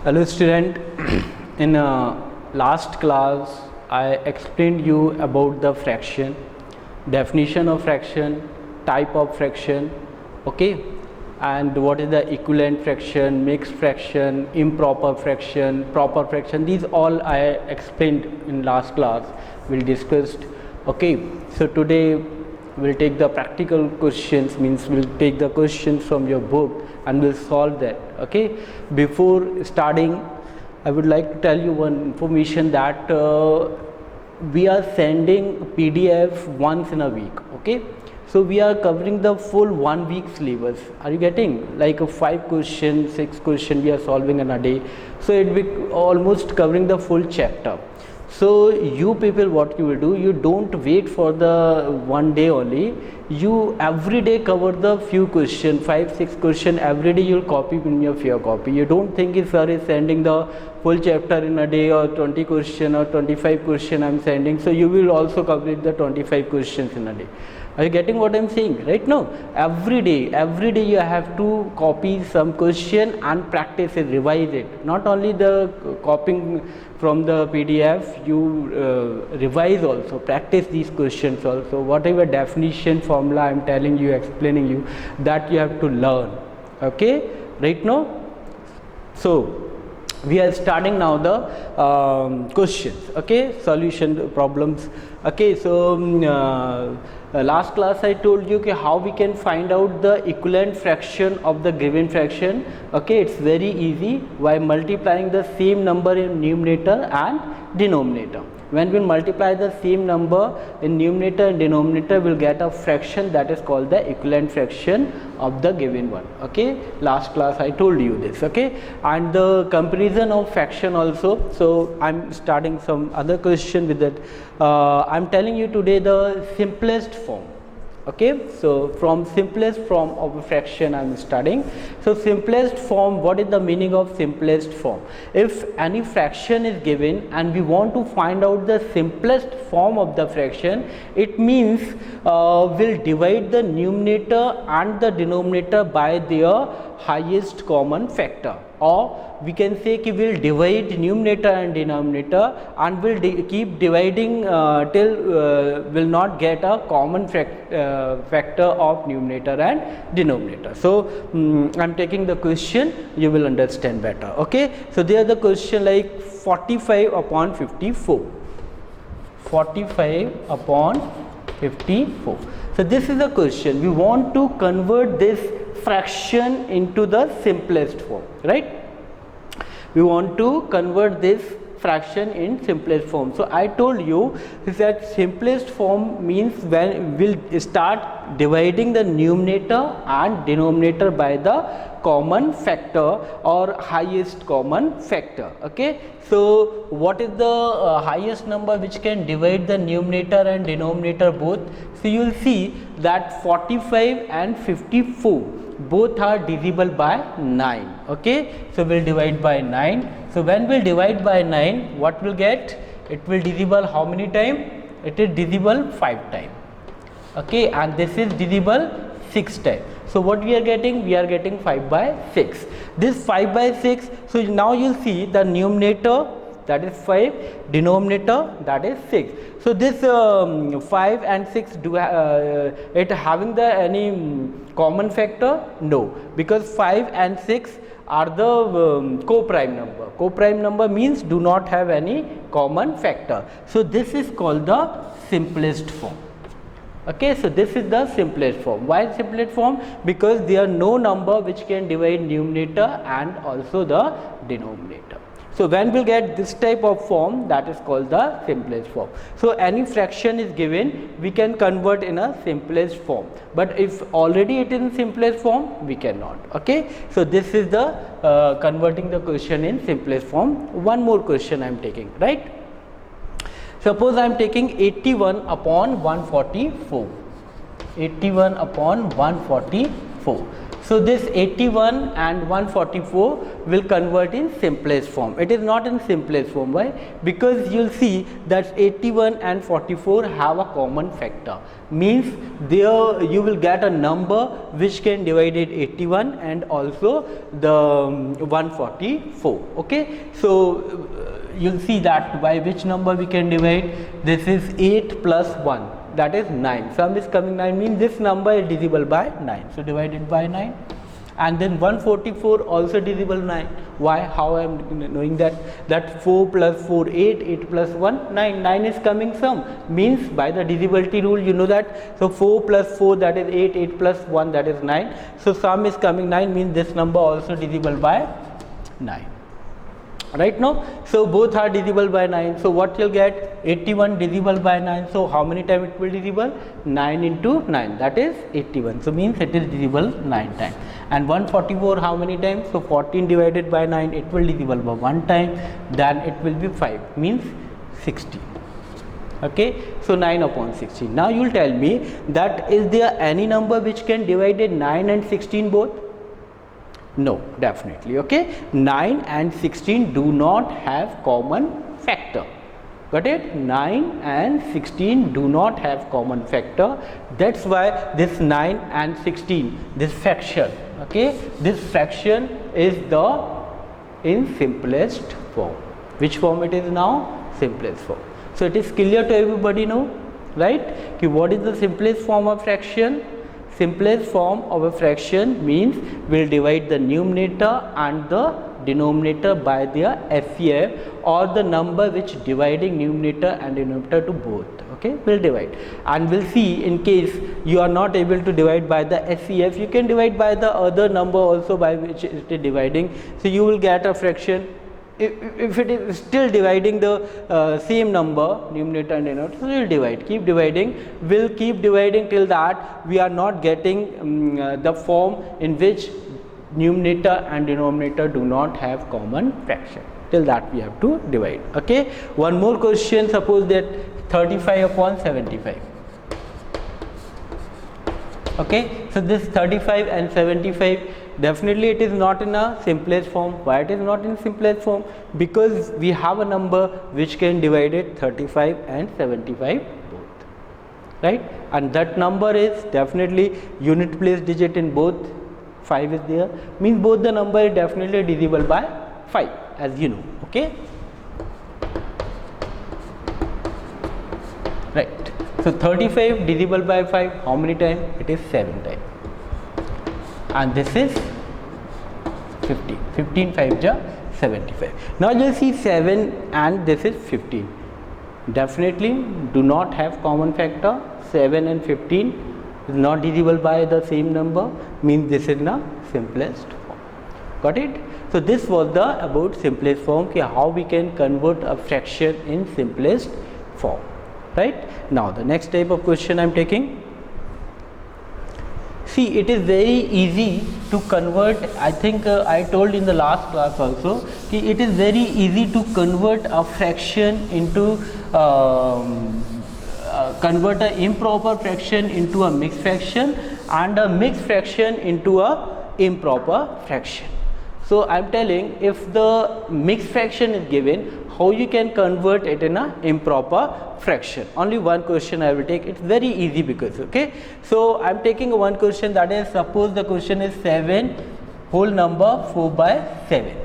Hello student, in last class I explained you about the fraction, definition of fraction, type of fraction, okay, and what is the equivalent fraction, mixed fraction, improper fraction, proper fraction. These all I explained in last class, we discussed, okay. So today we'll take the practical questions, means we'll take the questions from your book and we'll solve that, okay. Before starting, I would like to tell you one information that we are sending PDF once in a week, okay. So we are covering the full 1 week syllabus. Are you getting like a 5 questions, 6 questions we are solving in a day? So it will be almost covering the full chapter. So you people, what you will do, you don't wait for the one day only, you every day cover the few question, 5-6 question every day. You'll copy in your fear copy. You don't think if sir is sending the full chapter in a day, or 20 question or 25 question I'm sending, so you will also complete the 25 questions in a day. Are you getting what I'm saying right now? Every day you have to copy some question and practice it, revise it. Not only the copying from the PDF, you revise also, practice these questions also. Whatever definition, formula I'm telling you, explaining you, that you have to learn, okay, right now. So we are starting now the questions, okay, solution problems, okay. So last class I told you how we can find out the equivalent fraction of the given fraction, okay. It's very easy by multiplying the same number in numerator and denominator. When we multiply the same number in numerator and denominator, we'll get a fraction that is called the equivalent fraction of the given one, okay. Last class I told you this, okay. And the comparison of fraction also. So I'm starting some other question with that. I'm telling you today the simplest form, okay. So from simplest form of a fraction I'm studying. So simplest form, what is the meaning of simplest form? If any fraction is given and we want to find out the simplest form of the fraction, it means we'll divide the numerator and the denominator by their highest common factor, or we can say कि we'll divide numerator and denominator and we'll keep dividing till will not get a common factor of numerator and denominator. So I'm taking the question, you will understand better, okay. So there the question like 45 upon 54, 45 upon 54. So this is the question. We want to convert this fraction into the simplest form, right? We want to convert this fraction in simplest form. So I told you that simplest form means when we'll start dividing the numerator and denominator by the common factor or highest common factor, okay. So what is the highest number which can divide the numerator and denominator both? So you will see that 45 and 54 both are divisible by 9, okay. So we'll divide by 9. So when we'll divide by 9, what will get? It will divisible how many times? It is divisible 5 times, okay, and this is divisible 6 times. So what we are getting? We are getting 5 by 6. This 5 by 6, so now you'll see the numerator, that is 5, denominator, that is 6. So this 5 and 6, do it having the any common factor? No, because 5 and 6 are the co-prime number. Co-prime number means do not have any common factor. So this is called the simplest form, okay. So this is the simplest form. Why simplest form? Because there are no number which can divide numerator and also the denominator. So when we get this type of form, that is called the simplest form. So any fraction is given, we can convert in a simplest form, but if already it is in simplest form, we cannot, okay. So this is the converting the question in simplest form. One more question I am taking, right? Suppose I am taking 81 upon 144, 81 upon 144. So this 81 and 144 will convert in simplest form. It is not in simplest form. Why? Because you'll see that 81 and 44 have a common factor. Means there you will get a number which can divide it 81 and also the 144. Okay. So you'll see that by which number we can divide. This is 8 plus 1. That is 9. Sum is coming 9, means this number is divisible by 9. So divided by 9. And then 144 also divisible 9. Why? How I am knowing that? That 4 plus 4 8, 8 plus 1 9. 9 is coming sum, means by the divisibility rule you know that. So 4 plus 4, that is 8, 8 plus 1, that is 9. So sum is coming 9, means this number also divisible by 9. Right now, so both are divisible by 9. So what you'll get? 81 divisible by 9. So how many times it will divisible? 9 into 9, that is 81. So means it is divisible 9 times. And 144 how many times? So 14 divided by 9, it will divisible by 1 time. Then it will be 5, means 16. Okay, so 9 upon 16. Now you will tell me that is there any number which can divide 9 and 16 both? No, definitely. Okay, 9 and 16 do not have common factor. Got it? 9 and 16 do not have common factor. That's why this 9 and 16, this fraction, okay, this fraction is the in simplest form. Which form it is now? Simplest form. So it is clear to everybody now, right? Okay, what is the simplest form of fraction? Simplest form of a fraction means we'll divide the numerator and the denominator by their FCF, or the number which dividing numerator and denominator to both. Okay, we'll divide, and we'll see in case you are not able to divide by the SCF, you can divide by the other number also by which it is dividing. So you will get a fraction. If it is still dividing the same number, numerator and denominator, so we will divide, keep dividing, will keep dividing till that we are not getting the form in which numerator and denominator do not have common fraction. Till that we have to divide. Okay, one more question. Suppose that 35 upon 75. Okay, so this 35 and 75, definitely it is not in a simplest form. Why it is not in simplest form? Because we have a number which can divide it 35 and 75 both, right? And that number is definitely unit place digit in both. 5 is there, means both the number is definitely divisible by 5, as you know. Okay, right. So 35 divisible by 5, how many times? It is 7 times. And this is 15. 15 5 ja 75. Now you see 7 and this is 15. Definitely do not have common factor. 7 and 15 is not divisible by the same number, means this is the simplest form. Got it? So this was the about simplest form, okay, how we can convert a fraction in simplest form. Right? Now the next type of question I am taking. See, it is very easy to convert. I think I told in the last class also, it is very easy to convert a fraction into convert an improper fraction into a mixed fraction, and a mixed fraction into a improper fraction. So I am telling, if the mixed fraction is given, how you can convert it in a improper fraction. Only one question I will take. It's very easy because, okay. So I am taking one question, that is, suppose the question is 7 whole number 4 by 7.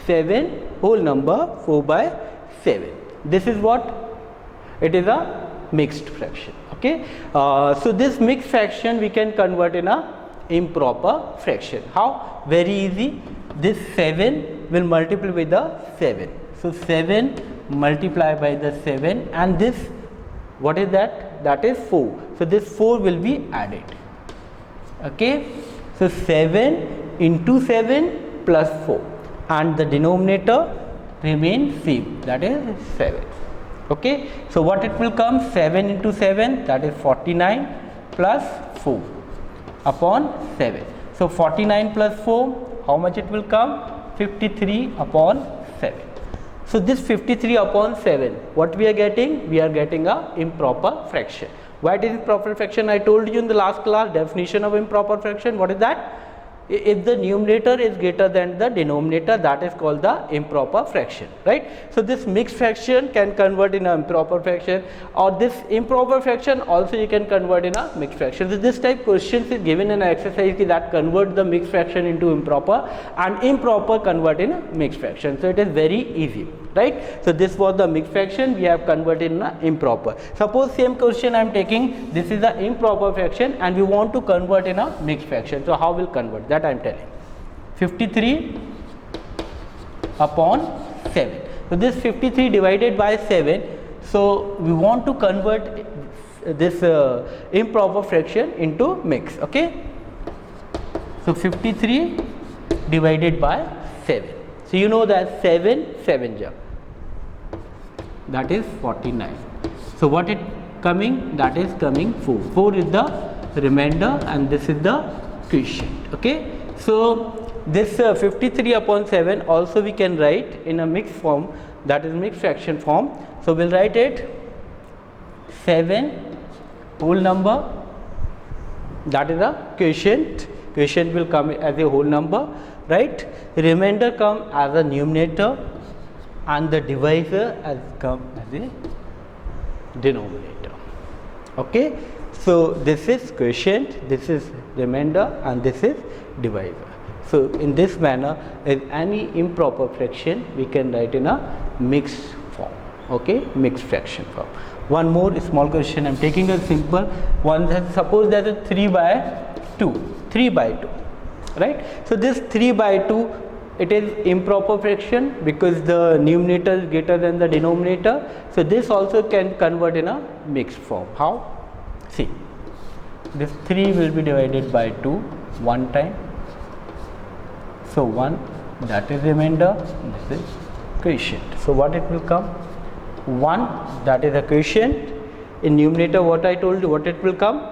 7 whole number 4 by 7. This is what? It is a mixed fraction. Okay. So this mixed fraction we can convert in a improper fraction. How? Very easy. This 7 will multiply with the 7. So 7 multiply by the 7, and this, what is that? That is 4. So this 4 will be added. Okay. So 7 into 7 plus 4, and the denominator remains same, that is 7. Okay. So what it will come? 7 into 7, that is 49 plus 4 upon 7. So 49 plus 4, how much it will come? 53 upon 7. So this 53 upon 7, what we are getting? We are getting a improper fraction. Why it is improper fraction? I told you in the last class definition of improper fraction. What is that? if the numerator is greater than the denominator, that is called the improper fraction, right? So this mixed fraction can convert in an improper fraction, or this improper fraction also you can convert in a mixed fraction. So this type questions is given in an exercise that convert the mixed fraction into improper, and improper convert in a mixed fraction. So it is very easy, right? So this was the mixed fraction, we have converted in a improper. Suppose same question I am taking, this is the improper fraction and we want to convert in a mixed fraction. So how will convert, that I am telling. 53 upon 7. So this 53 divided by 7, so we want to convert this improper fraction into mix, okay? So 53 divided by 7. So you know that 7 ja, that is 49. So what it coming, that is coming 4. 4 is the remainder and this is the quotient, okay? So this 53 upon 7 also we can write in a mixed form, that is mixed fraction form. So we'll write it 7 whole number, that is a quotient. Quotient will come as a whole number, right? Remainder come as a numerator and the divisor has come as a denominator, okay? So this is quotient, this is remainder and this is divisor. So in this manner, if any improper fraction we can write in a mixed form, okay, mixed fraction form. One more small question, I am taking a simple one. That suppose that is 3 by 2, 3 by 2, right? So this 3 by 2, it is improper fraction because the numerator is greater than the denominator. So this also can convert in a mixed form. How? See, this 3 will be divided by 2 one time. So 1, that is remainder, this is quotient. So what it will come? 1, that is a quotient. In numerator, what I told you, what it will come?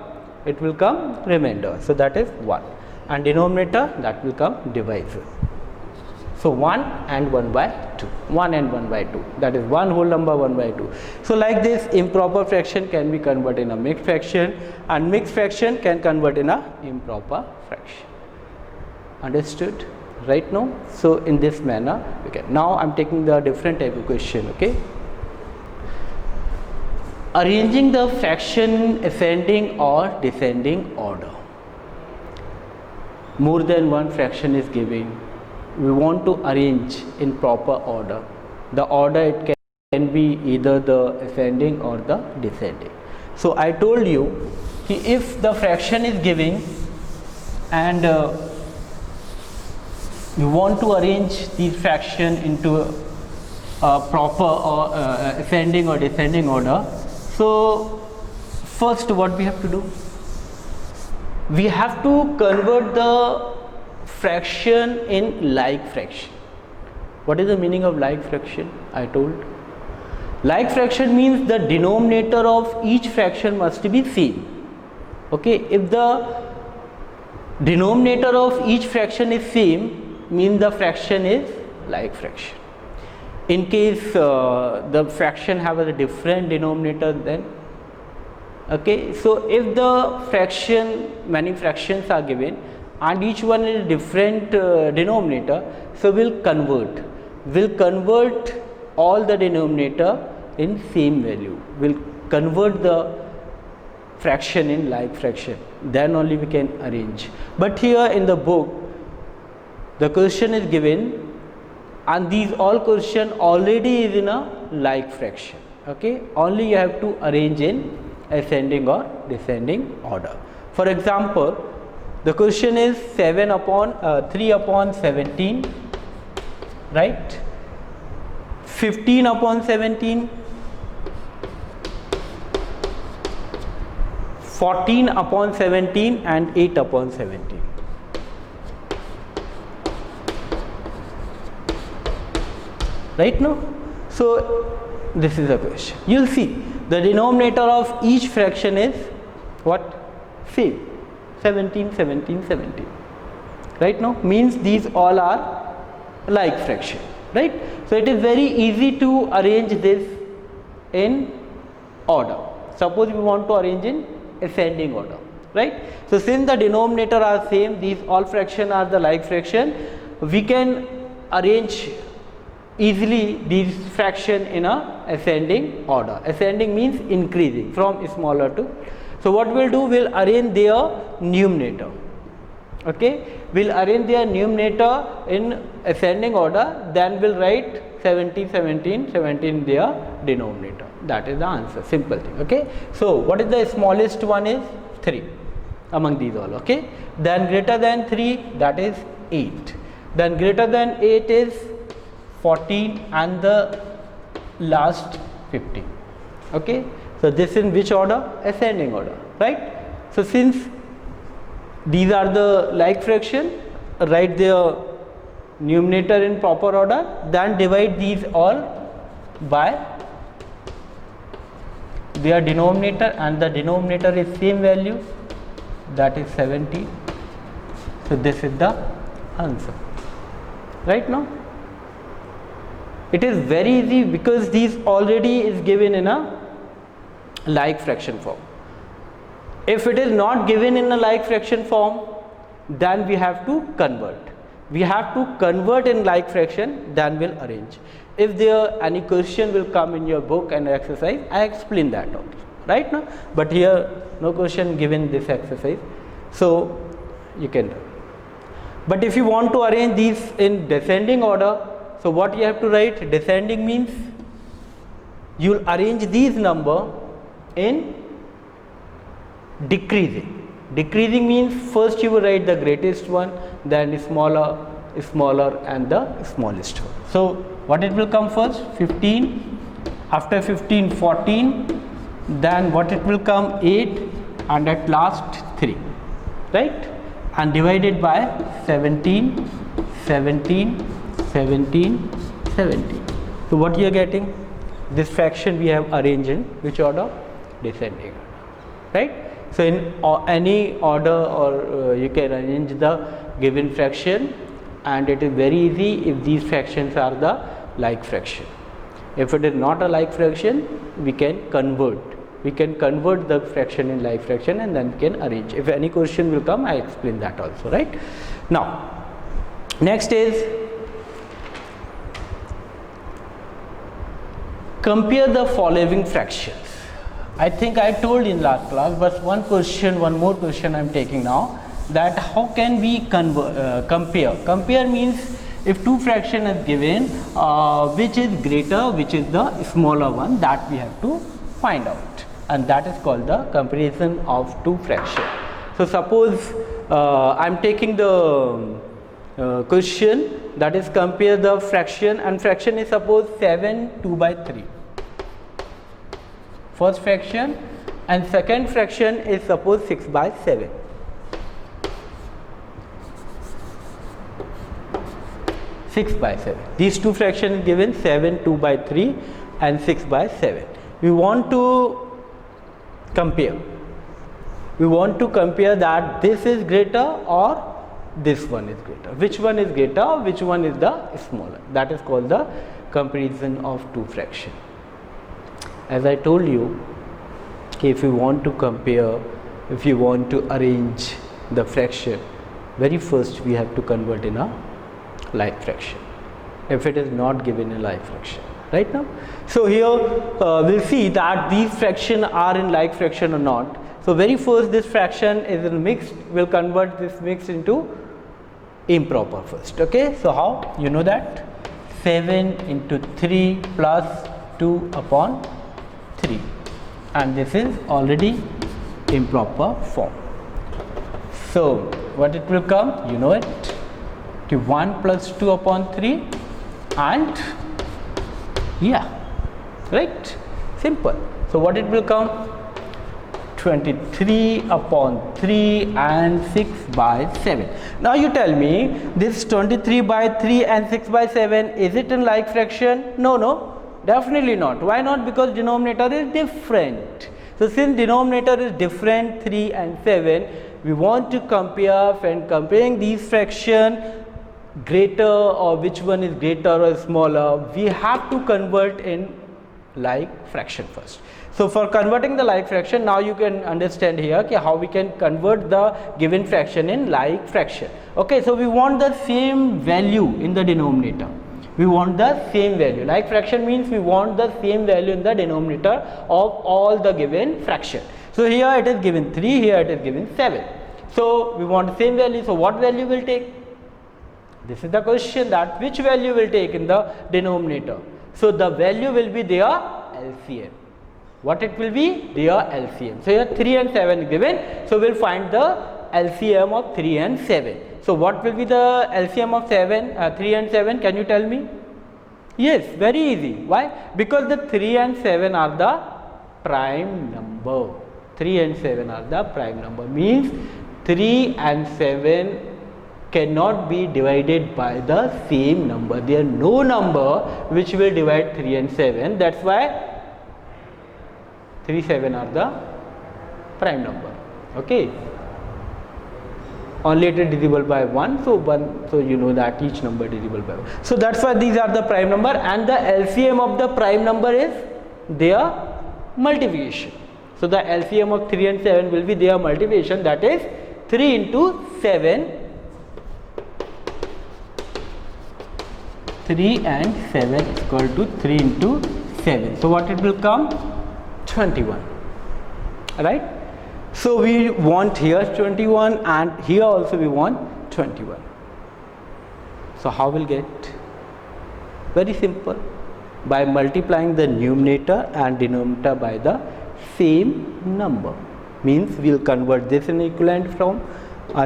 It will come remainder. So that is 1. And denominator, that will come divisor. So 1 and 1 by 2. 1 and 1 by 2. That is one whole number 1 by 2. So like this, improper fraction can be converted in a mixed fraction, and mixed fraction can convert in a improper fraction. Understood? Right now? So in this manner, we can. Now I am taking the different type of question, okay? Arranging the fraction ascending or descending order. More than one fraction is given. We want to arrange in proper order. The order it can be either the ascending or the descending. So I told you, if the fraction is given and you want to arrange these fraction into a proper or ascending or descending order. So first what we have to do? We have to convert the fraction in like fraction. What is the meaning of like fraction? I told. Like fraction means the denominator of each fraction must be same. Okay, if the denominator of each fraction is same, means the fraction is like fraction. In case the fraction have a different denominator, then okay, so if the fraction, many fractions are given and each one is different denominator, so we'll convert all the denominator in same value. We'll convert the fraction in like fraction, then only we can arrange. But here in the book, the question is given and these all question already is in a like fraction, okay? Only you have to arrange in ascending or descending order. For example, the question is 3 upon 17, right? 15 upon 17, 14 upon 17 and 8 upon 17. Right now? So this is the question. You will see the denominator of each fraction is what? Same. 17, 17, 17. Right now? Means these all are like fraction. Right? So it is very easy to arrange this in order. Suppose we want to arrange in ascending order. right? So since the denominator are same, these all fraction are the like fraction, we can arrange easily these fraction in a ascending order. Ascending means increasing from smaller to. So what we'll do, we'll arrange their numerator. Okay, we'll arrange their numerator in ascending order, then we'll write 17, 17, 17 their denominator. That is the answer, simple thing. Okay, so what is the smallest one is 3 among these all. Okay, then greater than 3, that is 8, then greater than 8 is 14, and the last 15. Okay, so this in which order? Ascending order, right? So since these are the like fraction, write their numerator in proper order, then divide these all by their denominator, and the denominator is same value, that is 70. So this is the answer, right? Now it is very easy because these already is given in a like fraction form. If it is not given in a like fraction form, then we have to convert. We have to convert in like fraction, then we'll arrange. If there any question will come in your book and exercise, I explain that also, right? Now, but here no question given this exercise, so you can do. But if you want to arrange these in descending order, so what you have to write? Descending means you will arrange these number in decreasing. Decreasing means first you will write the greatest one, then smaller, smaller, and the smallest one. So what it will come first? 15, after 15 14, then what it will come? 8, and at last 3, right? And divided by 17, 17, 17, 17. So what you are getting? This fraction we have arranged in which order? Descending order, right? So in any order, or you can arrange the given fraction, and it is very easy if these fractions are the like fraction. If it is not a like fraction, we can convert. We can convert the fraction in like fraction, and then we can arrange. If any question will come, I explain that also, right? Now, next is compare the following fractions. I think I told in last class, but one more question I am taking now, that how can we compare? Compare means if two fraction is given, which is greater, which is the smaller one, that we have to find out, and that is called the comparison of two fractions. So suppose I am taking the question, that is compare the fraction, and fraction is suppose 7 2/3. First fraction, and second fraction is suppose 6/7. These two fractions given 7 2/3 and 6/7. We want to compare. We want to compare that this is greater or this one is greater. Which one is greater? Which one is the smaller? That is called the comparison of two fractions. As I told you, if you want to compare, if you want to arrange the fraction, very first we have to convert in a like fraction, if it is not given a like fraction, right? Now, so here we'll see that these fractions are in like fraction or not. So very first this fraction is in mixed, we'll convert this mixed into improper first. Okay, so how? You know that 7 into 3 plus 2/3, and this is already improper form. So what it will come? You know it, to 1 plus 2/3, and yeah, right, simple. So what it will come? 23/3 and 6/7. Now you tell me, this 23/3 and 6/7, is it in like fraction? No, definitely not. Why not? Because denominator is different. So since denominator is different, 3 and 7, we want to compare. When comparing these fraction, greater or which one is greater or smaller, we have to convert in like fraction first. So for converting the like fraction, now you can understand here how we can convert the given fraction in like fraction. Okay, so we want the same value in the denominator. We want the same value. Like fraction means we want the same value in the denominator of all the given fraction. So here it is given 3, here it is given 7. So we want the same value. So what value will take? This is the question, that which value will take in the denominator. So the value will be their LCM. What it will be? Their LCM. So here 3 and 7 is given. So we'll find the LCM of 3 and 7. So what will be the LCM of 3 and 7? Can you tell me? Yes, very easy. Why? Because the 3 and 7 are the prime number. 3 and 7 are the prime number. Means 3 and 7 cannot be divided by the same number. There is no number which will divide 3 and 7. That's why 3, 7 are the prime number. Okay. Only it is divisible by 1, so you know that each number is divisible by 1. So that's why these are the prime number, and the LCM of the prime number is their multiplication. So the LCM of 3 and 7 will be their multiplication, that is 3 into 7. 3 and 7 is equal to 3 into 7. So what it will come? 21. Right? So we want here 21 and here also we want 21. So how we'll get? Very simple. By multiplying the numerator and denominator by the same number. Means we'll convert this in equivalent form.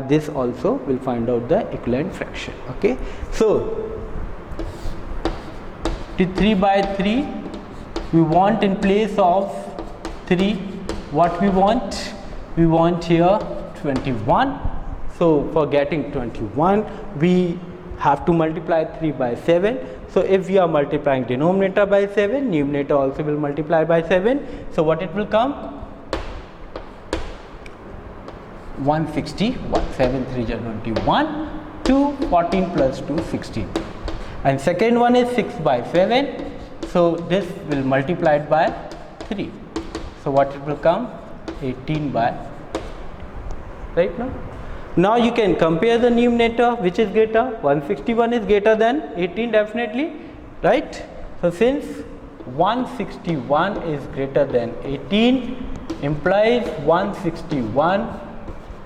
This also will find out the equivalent fraction. Okay. So 3 by 3 we want in place of 3 what we want? We want here 21. So for getting 21 we have to multiply 3 by 7. So if we are multiplying denominator by 7, numerator also will multiply by 7. So what it will come? 161. 7 3 is 21. 2 14 plus 2 16. And second one is 6 by 7. So this will multiply it by 3. So what it will come? 18 by, right now. Now you can compare the numerator, which is greater. 161 is greater than 18 definitely, right? So since 161 is greater than 18 implies 161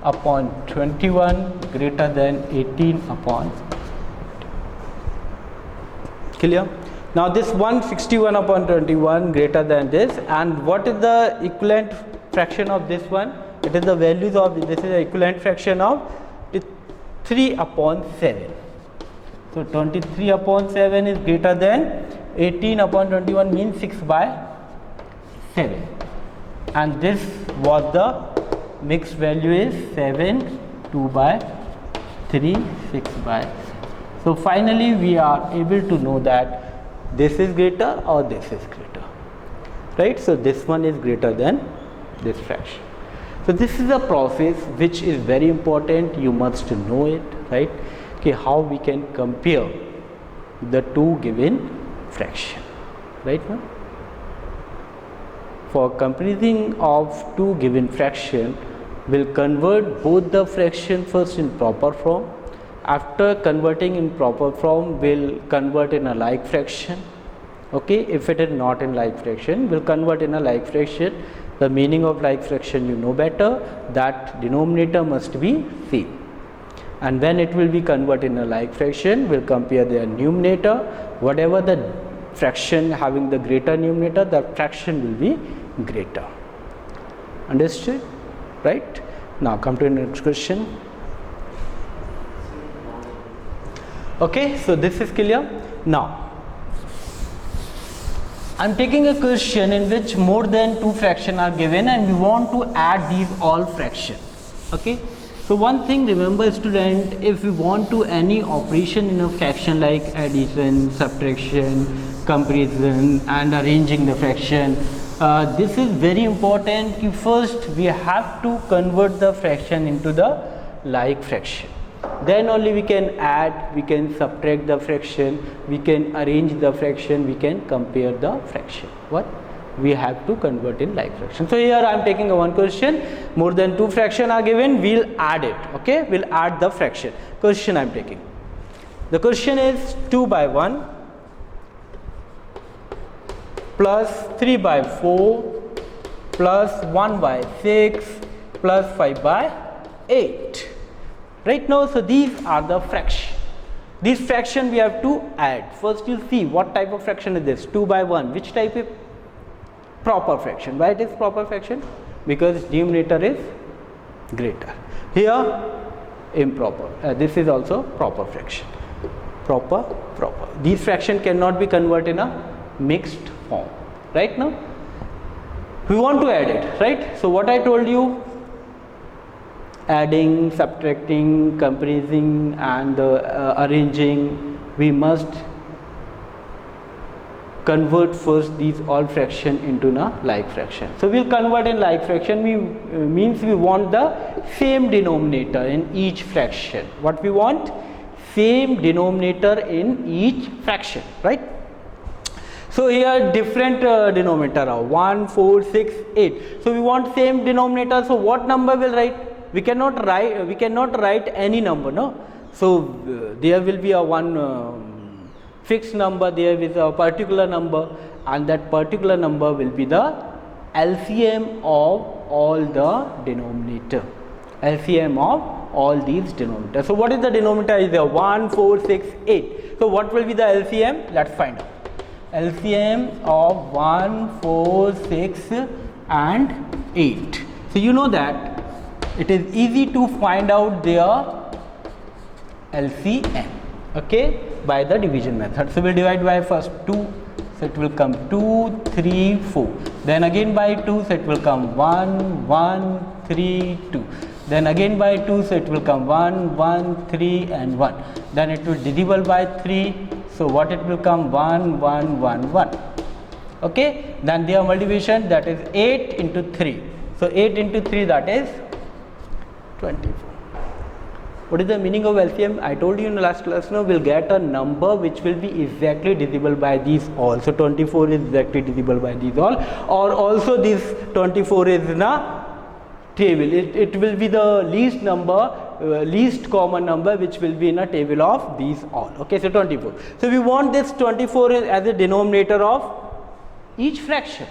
upon 21 greater than 18 upon. Clear? Now this 161 upon 21 greater than this, and what is the equivalent fraction of this one? It is the values of this is the equivalent fraction of 3 upon 7. So 23 upon 7 is greater than 18 upon 21 means 6 by 7, and this was the mixed value is 7, 2 by 3, 6 by 7. So finally we are able to know that this is greater or this is greater, right? So this one is greater than this fraction. So this is a process which is very important, you must know it, right? Okay, how we can compare the two given fraction, right now? For comparison of two given fraction, we'll convert both the fraction first in proper form. After converting in proper form, we'll convert in a like fraction. Okay, if it is not in like fraction, we'll convert in a like fraction. The meaning of like fraction you know better, that denominator must be same. And when it will be converted in a like fraction, we'll compare their numerator. Whatever the fraction having the greater numerator, the fraction will be greater. Understood? Right? Now come to the next question. Okay, so this is clear. Now I am taking a question in which more than two fractions are given and we want to add these all fractions. Okay, so one thing remember student, if we want to any operation in a fraction like addition, subtraction, comparison and arranging the fraction, this is very important. First we have to convert the fraction into the like fraction. then only we can add, we can subtract the fraction, we can arrange the fraction, we can compare the fraction. What? We have to convert in like fraction. So here I am taking a one question, more than 2 fraction are given, we'll add it. Okay, we'll add the fraction. Question I am taking. The question is 2 by 1 plus 3 by 4 plus 1 by 6 plus 5 by 8. Right now, so these are the fraction. This fraction we have to add. First you see what type of fraction is this. 2 by 1. Which type is proper fraction? Why it is proper fraction? Because denominator is greater. Here improper. This is also proper fraction. Proper. These fraction cannot be converted in a mixed form. Right now, we want to add it. Right. So what I told you, adding, subtracting, comparing and arranging, we must convert first these all fraction into a like fraction. So we'll convert in like fraction, means we want the same denominator in each fraction. What we want? Same denominator in each fraction, right? So here different denominator are 1, 4, 6, 8. So we want same denominator. So what number will write? We cannot write any number, no. So there will be a one fixed number, there is a particular number, and that particular number will be the LCM of all the denominator. LCM of all these denominators. So what is the denominator? Is there 1, 4, 6, 8. So what will be the LCM? Let's find out. LCM of 1, 4, 6 and 8. So you know that it is easy to find out their LCM, okay, by the division method. So we'll divide by first 2, so it will come 2, 3, 4. Then again by 2, so it will come 1, 1, 3, 2. Then again by 2, so it will come 1, 1, 3 and 1. Then it will divisible by 3. So what it will come? 1, 1, 1, 1. Okay. Then their multiplication, that is 8 into 3. So 8 into 3, that is 24. What is the meaning of LCM? I told you in the last class, now we'll get a number which will be exactly divisible by these all. So 24 is exactly divisible by these all, or also this 24 is in a table. It will be the least number, least common number which will be in a table of these all. Okay, so 24. So we want this 24 as a denominator of each fraction.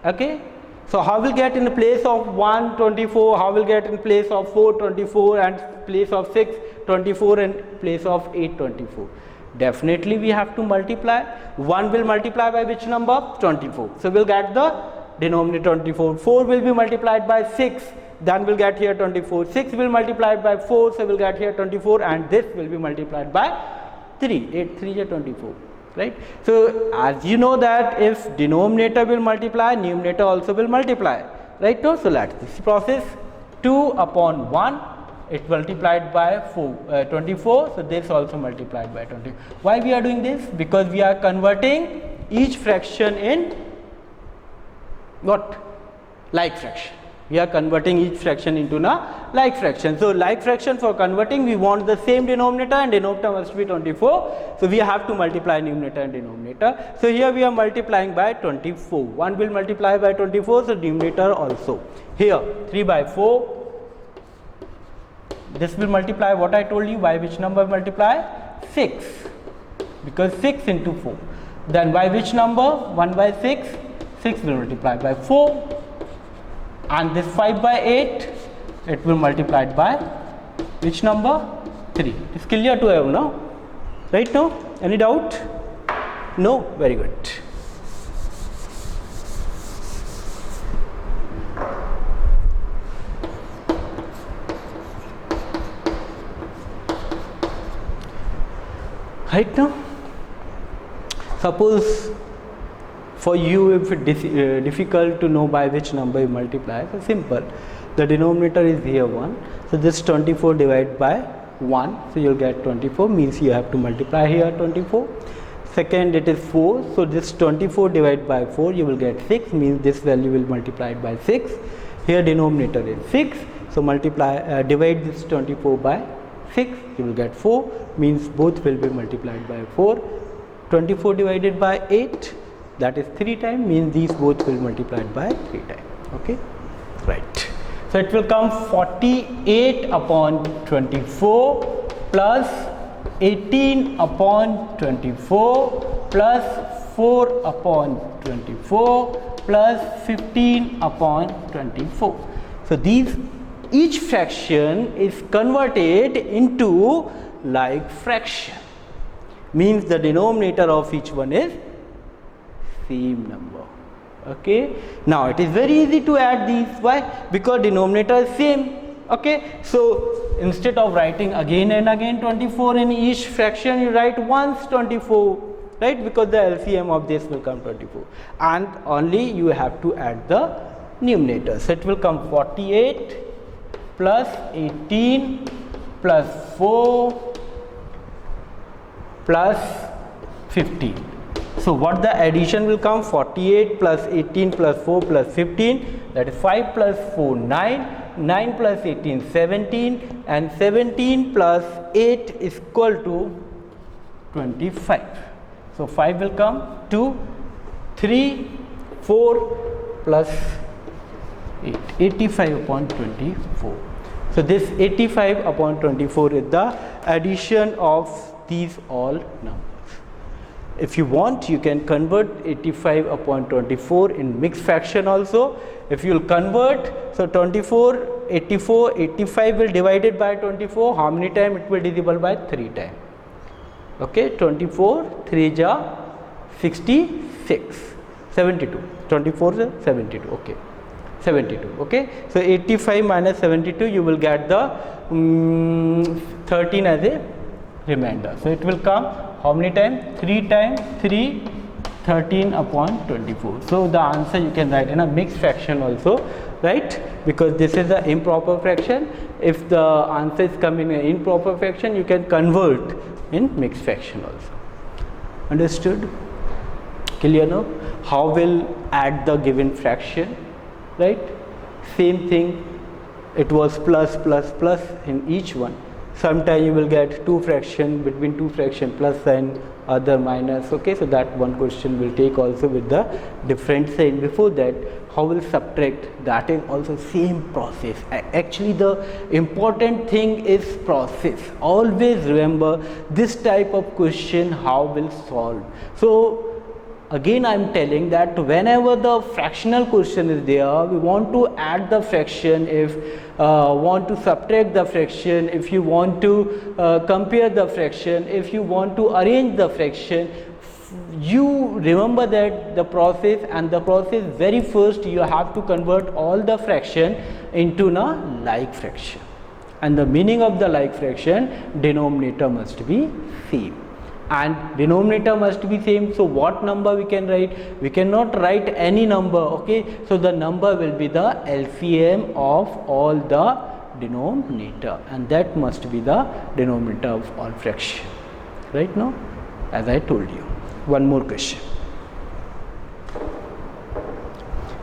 Okay. So how will get in the place of 1 24, how will get in place of 4 24 and place of 6 24 and place of 8 24. Definitely we have to multiply. 1 will multiply by which number? 24. So we'll get the denominator 24. 4 will be multiplied by 6, then we'll get here 24. 6 will multiply by 4, so we'll get here 24, and this will be multiplied by 3. 8 3 is 24. Right. So as you know that if denominator will multiply, numerator also will multiply. Right now, so let's this process. 2 upon 1, it multiplied by 24. So this also multiplied by 20. Why we are doing this? Because we are converting each fraction in what? Like fraction. We are converting each fraction into a like fraction. So like fraction, for converting we want the same denominator, and denominator must be 24. So we have to multiply numerator and denominator. So here we are multiplying by 24. 1 will multiply by 24, so numerator also. Here 3 by 4. This will multiply what I told you, by which number multiply? 6. Because 6 into 4. Then by which number? 1 by 6. 6 will multiply by 4. And this 5 by 8, it will multiply by which number? 3. It's clear to have now, right now? Any doubt? No? Very good. Right now, suppose for you if it is difficult to know by which number you multiply, so simple. The denominator is here 1, so this 24 divided by 1, so you'll get 24, means you have to multiply here 24. Second, it is 4, so this 24 divided by 4, you will get 6, means this value will multiply by 6. Here denominator is 6, so multiply divide this 24 by 6, you will get 4, means both will be multiplied by 4. 24 divided by 8, that is 3 times, means these both will multiplied by 3 times. Okay, right. So it will come 48 upon 24 plus 18 upon 24 plus 4 upon 24 plus 15 upon 24. So these, each fraction is converted into like fraction, means the denominator of each one is same number. Okay, now it is very easy to add these. Why? Because denominator is same. Okay, so instead of writing again and again 24 in each fraction, you write once 24, right? Because the LCM of this will come 24, and only you have to add the numerator. So it will come 48 plus 18 plus 4 plus 15. So what the addition will come? 48 plus 18 plus 4 plus 15, that is 5 plus 4 9, 9 plus 18 17, and 17 plus 8 is equal to 25. So 5 will come 2, 3, 4 plus 8, 85 upon 24. So this 85 upon 24 is the addition of these all numbers. If you want, you can convert 85 upon 24 in mixed fraction also. If you will convert, so 24, 84, 85 will divided by 24. How many times it will divisible by? 3 times. Okay, 24, 3 ja 66, 72. 24 is 72. Okay, 72. Okay, so 85 minus 72, you will get the 13 as a remainder. So it will come how many times? 3 times 3, 13 upon 24. So the answer you can write in a mixed fraction also, right? Because this is the improper fraction. If the answer is coming in improper fraction, you can convert in mixed fraction also. Understood? Clear now? How will add the given fraction, right? Same thing, it was plus plus plus in each one. Sometimes you will get two fraction, between two fraction plus sign, other minus. Okay, so that one question will take also with the different sign. Before that, how will subtract? That is also same process. Actually the important thing is process. Always remember this type of question how will solve. So again I am telling that whenever the fractional question is there, we want to add the fraction, if want to subtract the fraction, if you want to compare the fraction, if you want to arrange the fraction, you remember that the process, and the process very first you have to convert all the fraction into a like fraction, and the meaning of the like fraction, denominator must be same. And denominator must be same. So what number we can write? We cannot write any number. Okay, so the number will be the LCM of all the denominator, and that must be the denominator of all fraction, right? Now, as I told you. One more question.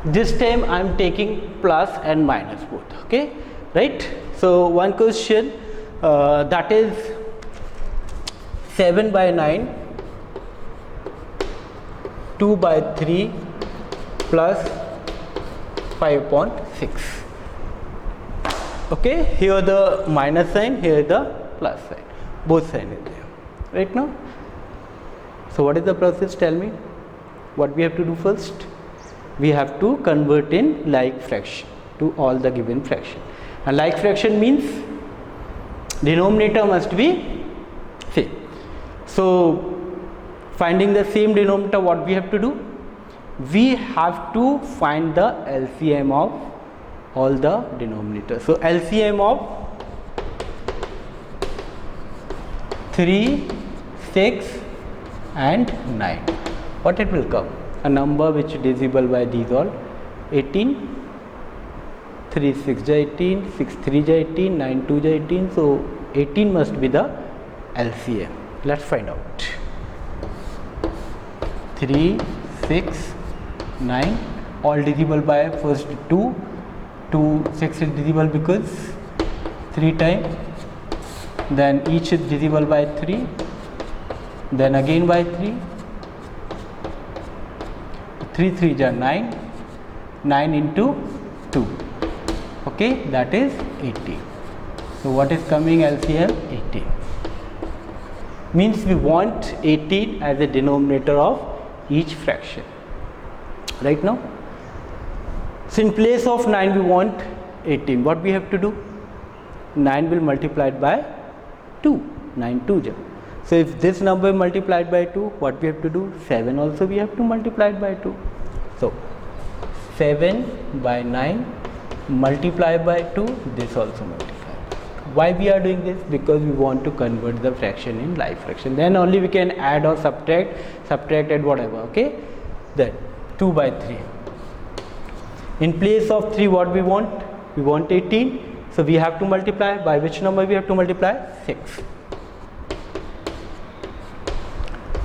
This time I am taking plus and minus both. Okay, right? So one question that is 7 by 9, 2 by 3 plus 5 upon 6. Okay, here the minus sign, here the plus sign, both sign is there, right? Now, so what is the process? Tell me, what we have to do first? We have to convert in like fraction to all the given fraction, and like fraction means denominator must be same. So finding the same denominator, what we have to do? We have to find the LCM of all the denominators. So LCM of 3, 6 and 9. What it will come? A number which is divisible by these all. 18, 3 6 is 18, 6 3 is 18, 9 2 is 18. So 18 must be the LCM. Let's find out. 3, 6, 9, all divisible by first 2. 2, 6 is divisible because 3 times then each is divisible by 3, then again by 3, 3 3 are 9, 9 into 2, okay, that is 18. So what is coming LCM? 18. Means we want 18 as a denominator of each fraction. Right now, so in place of 9 we want 18. What we have to do? 9 will multiply it by 2. 9 2 ja. So if this number multiplied by 2, what we have to do? 7 also we have to multiply it by 2. So 7 by 9 multiply by 2, this also multiply. Why we are doing this? Because we want to convert the fraction in live fraction. Then only we can add or subtract, and whatever. Okay. Then 2 by 3. In place of 3, what we want? We want 18. So we have to multiply. By which number we have to multiply? 6.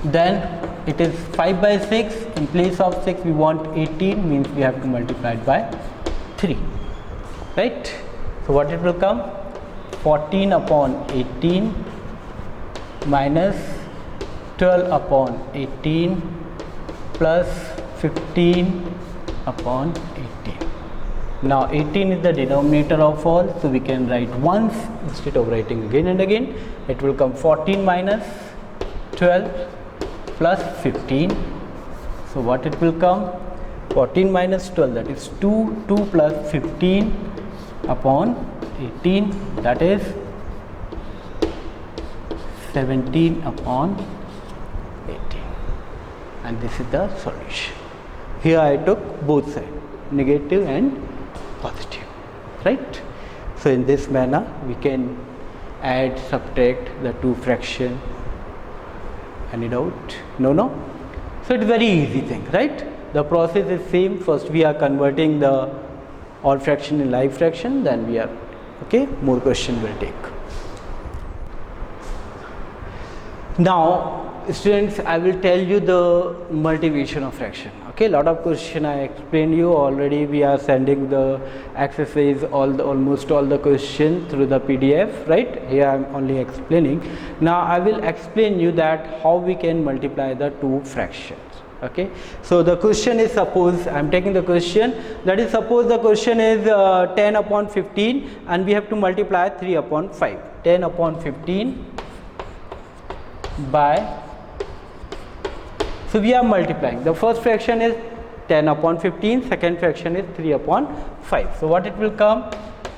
Then it is 5 by 6. In place of 6, we want 18. Means we have to multiply it by 3. Right. So what it will come? 14 upon 18 minus 12 upon 18 plus 15 upon 18. Now 18 is the denominator of all, so we can write once instead of writing again and again. It will come 14 minus 12 plus 15. So what it will come? 14 minus 12, that is 2 plus 15 upon 18, that is 17 upon 18, and this is the solution. Here I took both sides, negative and positive, right? So in this manner we can add, subtract the two fraction. Any doubt? No? So it's very easy thing, right? The process is same. First we are converting the all fraction in live fraction, then we are okay, more question will take. Now students, I will tell you the multiplication of fraction. Okay, lot of question I explained you already. We are sending the exercise, almost all the question through the PDF, right? Here I am only explaining. Now I will explain you that how we can multiply the two fractions. Okay, so the question is, suppose I am taking the question, that is, suppose the question is 10 upon 15 and we have to multiply 3 upon 5. 10 upon 15 by, so we are multiplying. The first fraction is 10 upon 15, second fraction is 3 upon 5. So what it will come?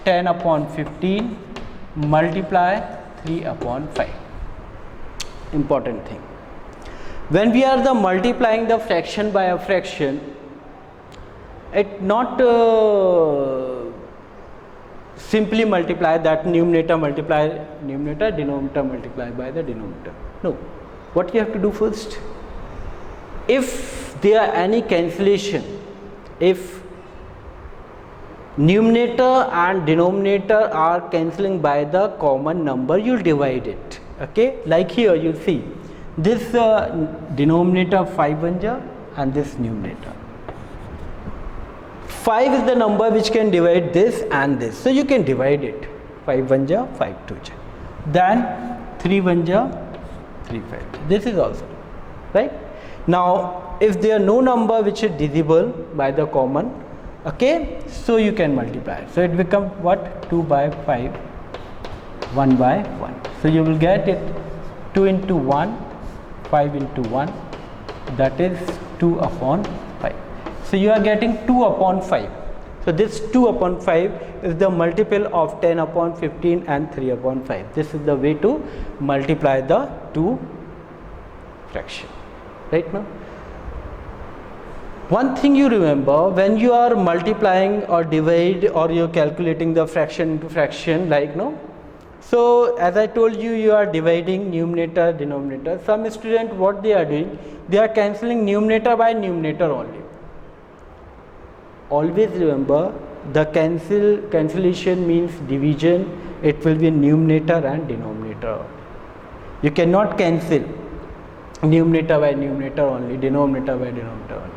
10 upon 15 multiply 3 upon 5. Important thing. When we are multiplying the fraction by a fraction, it not simply multiply that numerator multiply numerator, denominator multiply by the denominator. No. What you have to do first? If there are any cancellation, if numerator and denominator are cancelling by the common number, you divide it. Okay, like here you see this denominator 5 1 and this numerator. 5 is the number which can divide this and this, so you can divide it. 5 1 5 2 then 3 1 3 5. This is also right. Now if there are no number which is divisible by the common, okay, so you can multiply it. So it becomes what? 2 by 5, 1 by 1. So you will get it 2 into 1, 5 into 1, that is 2 upon 5. So you are getting 2 upon 5. So this 2 upon 5 is the multiple of 10 upon 15 and 3 upon 5. This is the way to multiply the two fractions. Right now, one thing you remember, when you are multiplying or divide or you are calculating the fraction into fraction, like no. So as I told you, you are dividing numerator, denominator. Some student, what they are doing, they are cancelling numerator by numerator only. Always remember, the cancellation means division. It will be numerator and denominator. You cannot cancel numerator by numerator only, denominator by denominator only,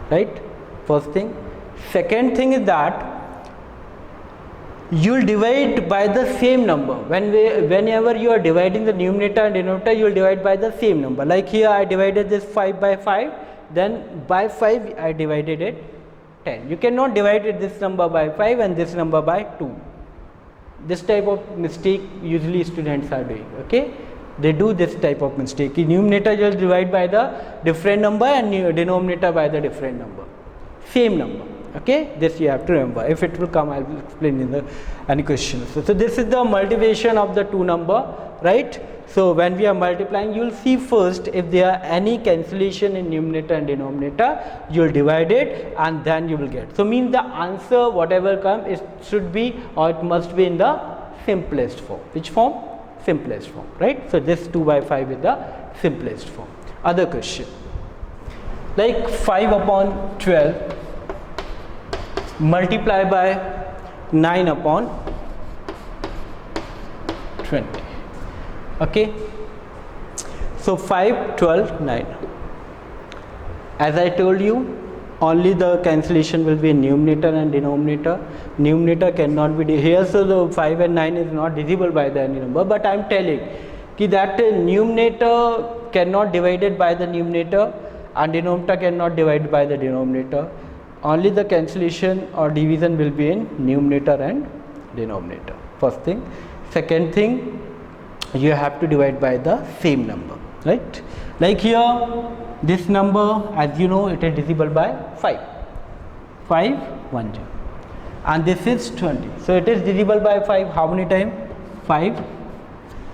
right? First thing. Second thing is that you'll divide by the same number. Whenever you are dividing the numerator and denominator, you'll divide by the same number. Like here I divided this 5 by 5, then by 5 I divided it 10. You cannot divide it this number by 5 and this number by 2. This type of mistake usually students are doing, okay. They do this type of mistake. In numerator you will divide by the different number and denominator by the different number, same number, okay. This you have to remember. If it will come, I will explain in the any questions. So this is the multiplication of the two number, right. So when we are multiplying, you will see first if there are any cancellation in numerator and denominator, you will divide it and then you will get. So means the answer whatever comes, it should be or it must be in the simplest form. Which form? Simplest form, right. So this 2 by 5 is the simplest form. Other question, like 5 upon 12 multiply by 9 upon 20, okay. So 5, 12, 9. As I told you, only the cancellation will be in numerator and denominator. Numerator cannot be here, so the 5 and 9 is not divisible by the any number, but I am telling that numerator cannot divided by the numerator and denominator cannot divided by the denominator. Only the cancellation or division will be in numerator and denominator. First thing. Second thing, you have to divide by the same number, right. Like here this number, as you know, it is divisible by 5. 5 1 0, and this is 20. So it is divisible by 5 how many times? 5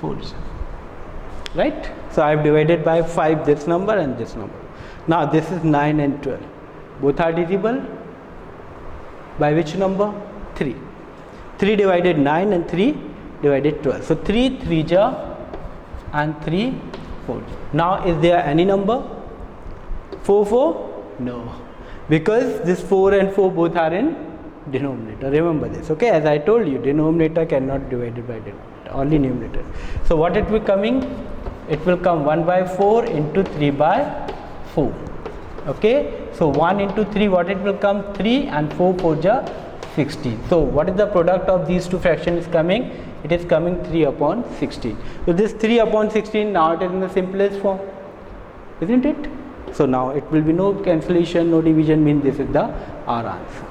4 0, right. So I have divided by 5 this number and this number. Now this is 9 and 12. Both are divisible by which number? 3. 3 divided 9 and 3 divided 12. So 3 3 ja and 3 4. Now is there any number? 4 4? No, because this 4 and 4 both are in denominator. Remember this, okay. As I told you, denominator cannot divided by denominator, only numerator. So what it will coming? It will come 1 by 4 into 3 by 4, okay. So 1 into 3, what it will come? 3 and 4 4 ja 16. So what is the product of these two fractions coming? It is coming 3 upon 16. So this 3 upon 16, now it is in the simplest form, isn't it? So now it will be no cancellation, no division, means this is the our answer,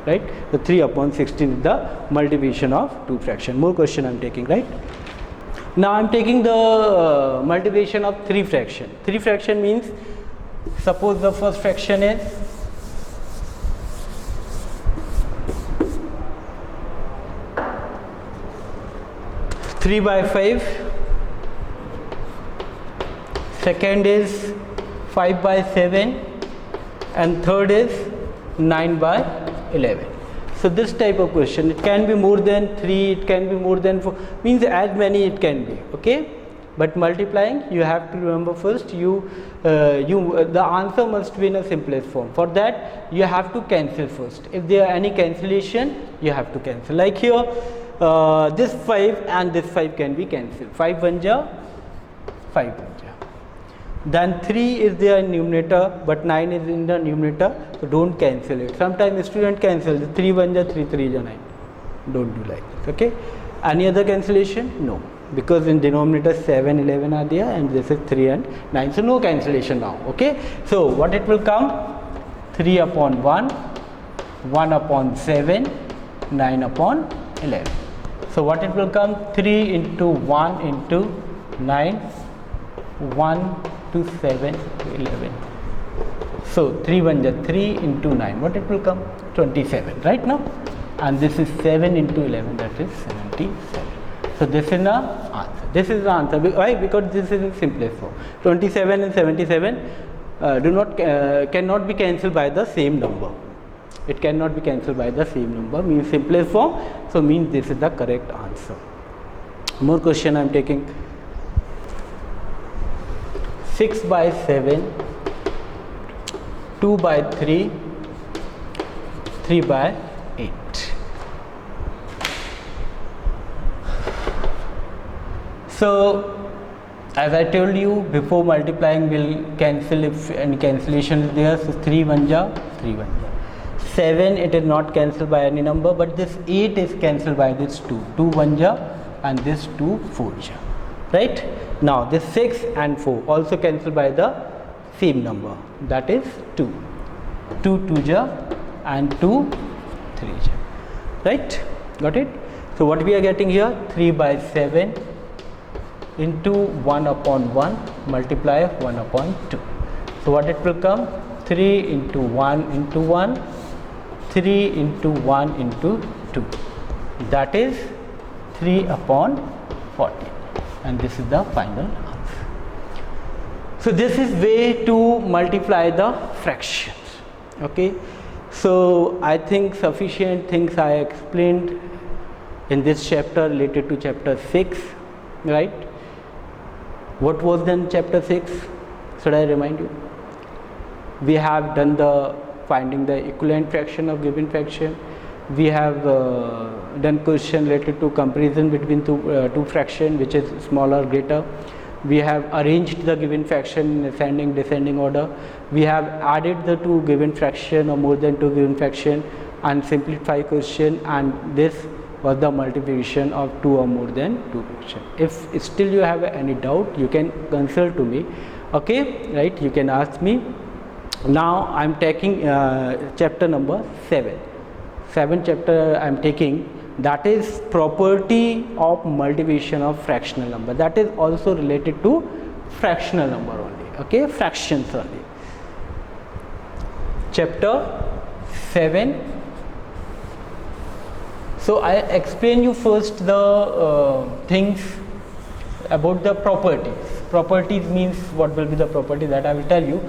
right. The 3 upon 16 is the multiplication of two fractions. More question I am taking, right. Now I am taking the multiplication of three fraction. Three fraction means, suppose the first fraction is 3 by 5, second is 5 by 7, and third is 9 by 11. So this type of question, it can be more than 3, it can be more than 4, means as many it can be, okay. But multiplying, you have to remember first, the answer must be in a simplest form. For that you have to cancel first. If there are any cancellation, you have to cancel. Like here this 5 and this 5 can be cancelled. 5 1 ja 5 1 ja. Then 3 is there in numerator, but 9 is in the numerator, so don't cancel it. Sometimes student cancel 3 1 ja 3 3 ja 9. Don't do like this, okay. Any other cancellation? No, because in denominator 7 11 are there and this is 3 and 9, so no cancellation now, okay. So what it will come? 3 upon 1, 1 upon 7, 9 upon 11. So what it will come? 3 into 1 into 9, 1 to 7 to 11. So 3 1 ja 3 into 9, what it will come? 27, right now. And this is 7 into 11, that is 77. So this is the answer. This is the answer. Why? Because this is in simplest form. 27 and 77 cannot be cancelled by the same number. It cannot be cancelled by the same number, means simplest form. So means this is the correct answer. More question I am taking. 6 by 7, 2 by 3, 3 by 8. So as I told you, before multiplying will cancel if any cancellation is there. So 3 1 ja 3 1 ja. 7 it is not cancelled by any number, but this 8 is cancelled by this 2. 2 1 ja and this 2 4 ja, right? Now this 6 and 4 also cancelled by the same number, that is 2. 2 2 ja and 2 3 ja, right? Got it? So what we are getting here, 3 by 7 into 1 upon 1 multiply 1 upon 2. So what it will come, 3 into 1 into 1, 3 into 1 into 2, that is 3 upon 14, and this is the final answer. So this is way to multiply the fractions. Okay, so I think sufficient things I explained in this chapter related to chapter 6, right? What was then chapter 6? Should I remind you? We have done the finding the equivalent fraction of given fraction. We have done question related to comparison between two fraction, which is smaller greater. We have arranged the given fraction in ascending descending order. We have added the two given fraction or more than two given fraction and simplify question, and this was the multiplication of two or more than two fraction. If still you have any doubt, you can consult to me. Okay, right? You can ask me. Now I am taking chapter number 7. 7 chapter I am taking, that is property of multiplication of fractional number. That is also related to fractional number only. Okay, fractions only. Chapter 7. So I explain you first the things about the properties. Properties means what will be the property, that I will tell you.